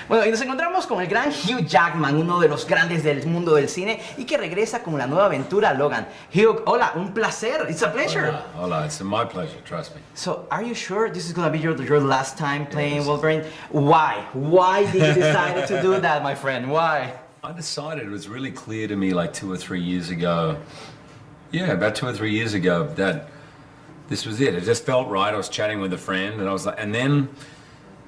Bueno, y nos encontramos con el gran Hugh Jackman, uno de los grandes del mundo del cine, y que regresa con la nueva aventura Logan. Hugh, hola, un placer. It's a pleasure. Hola, it's my pleasure, trust me. So, are you sure this is going to be your last time playing Wolverine? Why? Why did you decide to do that, my friend? Why? I decided, it was really clear to me like 2 or 3 years ago, about 2 or 3 years ago, that this was it. It just felt right. I was chatting with a friend and I was like,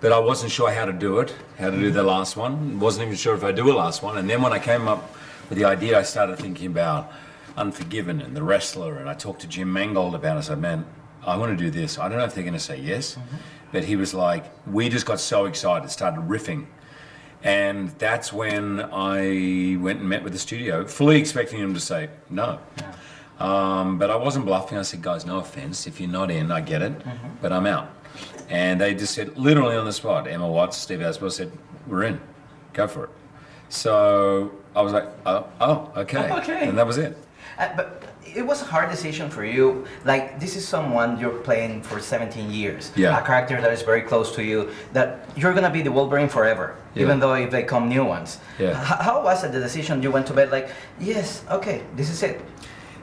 but I wasn't sure how to do it, how to do the last one. Wasn't even sure if I'd do a last one. And then when I came up with the idea, I started thinking about Unforgiven and The Wrestler, and I talked to Jim Mangold about it. I said, man, I want to do this. I don't know if they're going to say yes, but he was like, we just got so excited, started riffing. And that's when I went and met with the studio, fully expecting him to say no. But I wasn't bluffing. I said, guys, no offense. If you're not in, I get it, but I'm out. And they just said, literally on the spot, Emma Watts, Steve Asbell said, we're in, go for it. So I was like, oh, okay. And that was it. But it was a hard decision for you. Like, this is someone you're playing for 17 years. Yeah. A character that is very close to you, that you're going to be the Wolverine forever, even though if they come new ones. Yeah. How was it, the decision you went to bed like, yes, okay, this is it?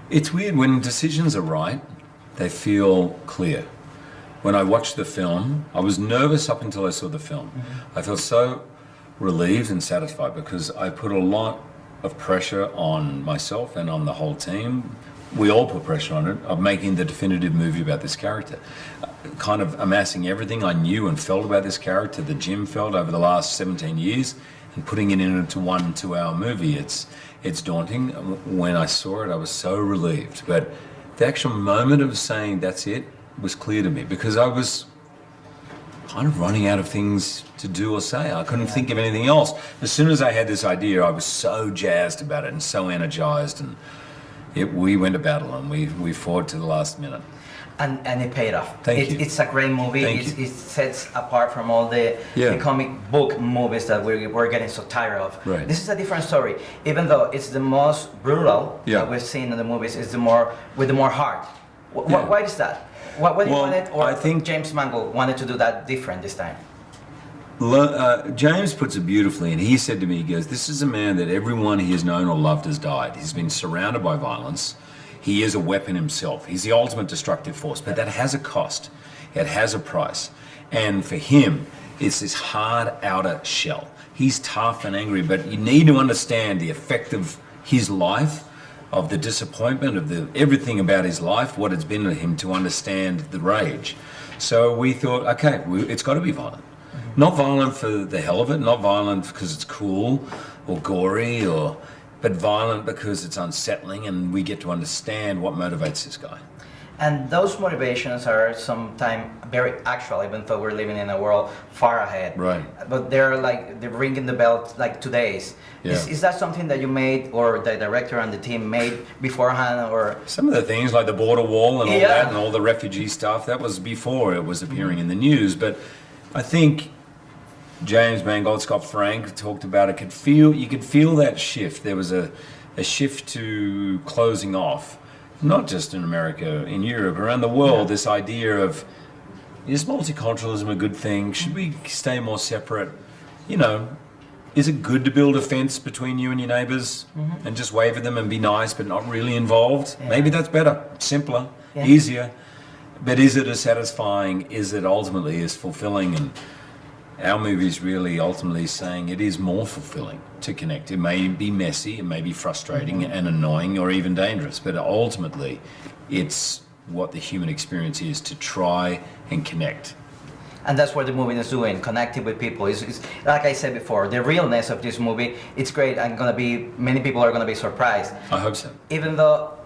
It's weird, when decisions are right, they feel clear. When I watched the film, I was nervous up until I saw the film. I felt so relieved and satisfied because I put a lot of pressure on myself and on the whole team. We all put pressure on it, of making the definitive movie about this character. Kind of amassing everything I knew and felt about this character that Jim felt over the last 17 years and putting it into 1 2-hour movie. It's daunting. When I saw it, I was so relieved. But the actual moment of saying that's it was clear to me because I was kind of running out of things to do or say. I couldn't think of anything else. As soon as I had this idea, I was so jazzed about it and so energized, and we went to battle and we fought to the last minute. And it paid off. Thank you. It's a great movie. It sets apart from all the comic book movies that we're getting so tired of. Right. This is a different story. Even though it's the most brutal that we've seen in the movies, it's with the more heart. Why is that? What do you want it, or I think James Mangold wanted to do that different this time? James puts it beautifully, and he said to me, he goes, this is a man that everyone he has known or loved has died. He's been surrounded by violence. He is a weapon himself. He's the ultimate destructive force, but that has a cost. It has a price. And for him, it's this hard outer shell. He's tough and angry, but you need to understand the effect of his life, of the disappointment, of everything about his life, what it's been to him, to understand the rage. So we thought, okay, it's got to be violent. Not violent for the hell of it, not violent because it's cool or gory, but violent because it's unsettling and we get to understand what motivates this guy. And those motivations are sometimes very actual, even though we're living in a world far ahead. Right. But they're ringing the bell like today's. Yeah. Is that something that you made, or the director and the team made beforehand, or? Some of the things like the border wall and all that, and all the refugee stuff, that was before it was appearing in the news. But I think James Mangold, Scott Frank talked about it. You could feel that shift. There was a shift to closing off. Not just in America, in Europe, around the world, this idea of, is multiculturalism a good thing? Should we stay more separate? You know, is it good to build a fence between you and your neighbors and just wave at them and be nice but not really involved? Maybe that's better, simpler, easier. But is it as satisfying? Is it ultimately as fulfilling? And our movie is really ultimately saying it is more fulfilling to connect. It may be messy, it may be frustrating and annoying or even dangerous, but ultimately it's what the human experience is, to try and connect. And that's what the movie is doing, connecting with people. It's like I said before, the realness of this movie, it's great, and many people are gonna be surprised. I hope so. Even though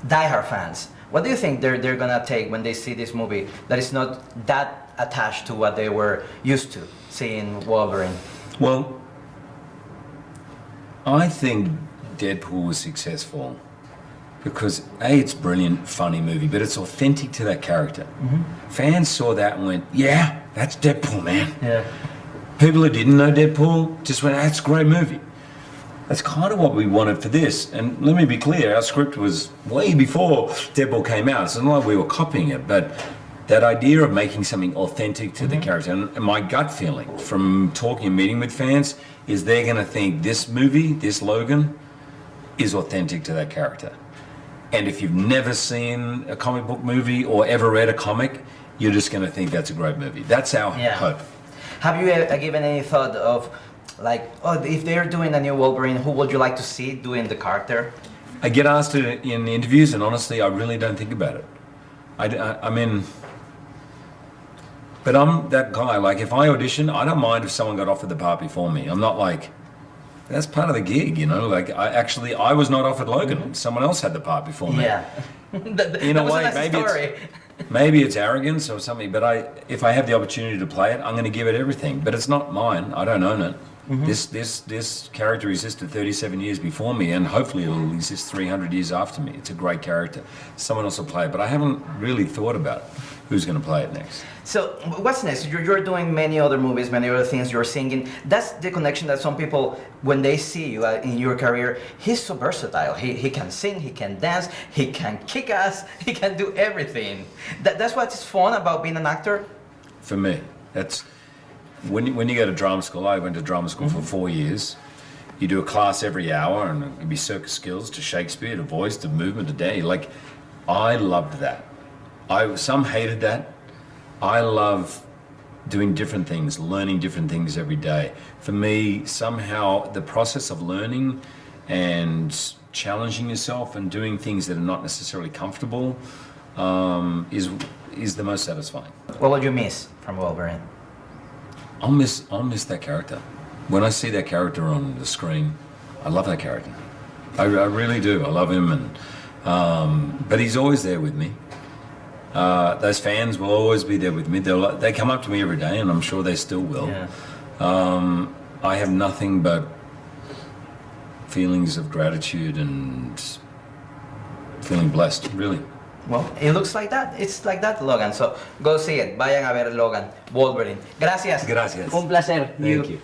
diehard fans, what do you think they're gonna take when they see this movie that is not that attached to what they were used to seeing Wolverine? Well, I think Deadpool was successful because it's a brilliant, funny movie, but it's authentic to that character. Fans saw that and went, yeah, that's Deadpool, man. Yeah. People who didn't know Deadpool just went, that's a great movie. That's kind of what we wanted for this. And let me be clear, our script was way before Deadpool came out. It's not like we were copying it, but that idea of making something authentic to the character, and my gut feeling from talking and meeting with fans is they're going to think this movie, this Logan, is authentic to that character. And if you've never seen a comic book movie or ever read a comic, you're just going to think that's a great movie. That's our hope. Have you given any thought of, like, oh, if they're doing a new Wolverine, who would you like to see doing the character? I get asked it in interviews, and honestly, I really don't think about it. I mean, but I'm that guy, like if I audition, I don't mind if someone got offered the part before me. I'm not like, that's part of the gig, you know, like I was not offered Logan. Someone else had the part before me. Yeah. In a way, maybe it's arrogance or something, but if I have the opportunity to play it, I'm going to give it everything, but it's not mine. I don't own it. This character existed 37 years before me, and hopefully it'll exist 300 years after me. It's a great character. Someone else will play it, but I haven't really thought about who's going to play it next. So what's next? You're doing many other movies, many other things, you're singing. That's the connection that some people, when they see you in your career, he's so versatile. He can sing, he can dance, he can kick ass, he can do everything. That's what's fun about being an actor? For me, that's... When you go to drama school, I went to drama school for 4 years. You do a class every hour, and it'd be circus skills to Shakespeare, to voice, to movement, to day. Like, I loved that. Some hated that. I love doing different things, learning different things every day. For me, somehow, the process of learning and challenging yourself and doing things that are not necessarily comfortable is the most satisfying. What would you miss from Wolverine? I'll miss that character. When I see that character on the screen, I love that character. I really do. I love him, and but he's always there with me. Those fans will always be there with me. They come up to me every day, and I'm sure they still will. Yeah. I have nothing but feelings of gratitude and feeling blessed, really. Well, it looks like that. It's like that, Logan. So go see it. Vayan a ver Logan, Wolverine. Gracias. Gracias. Un placer. Thank you.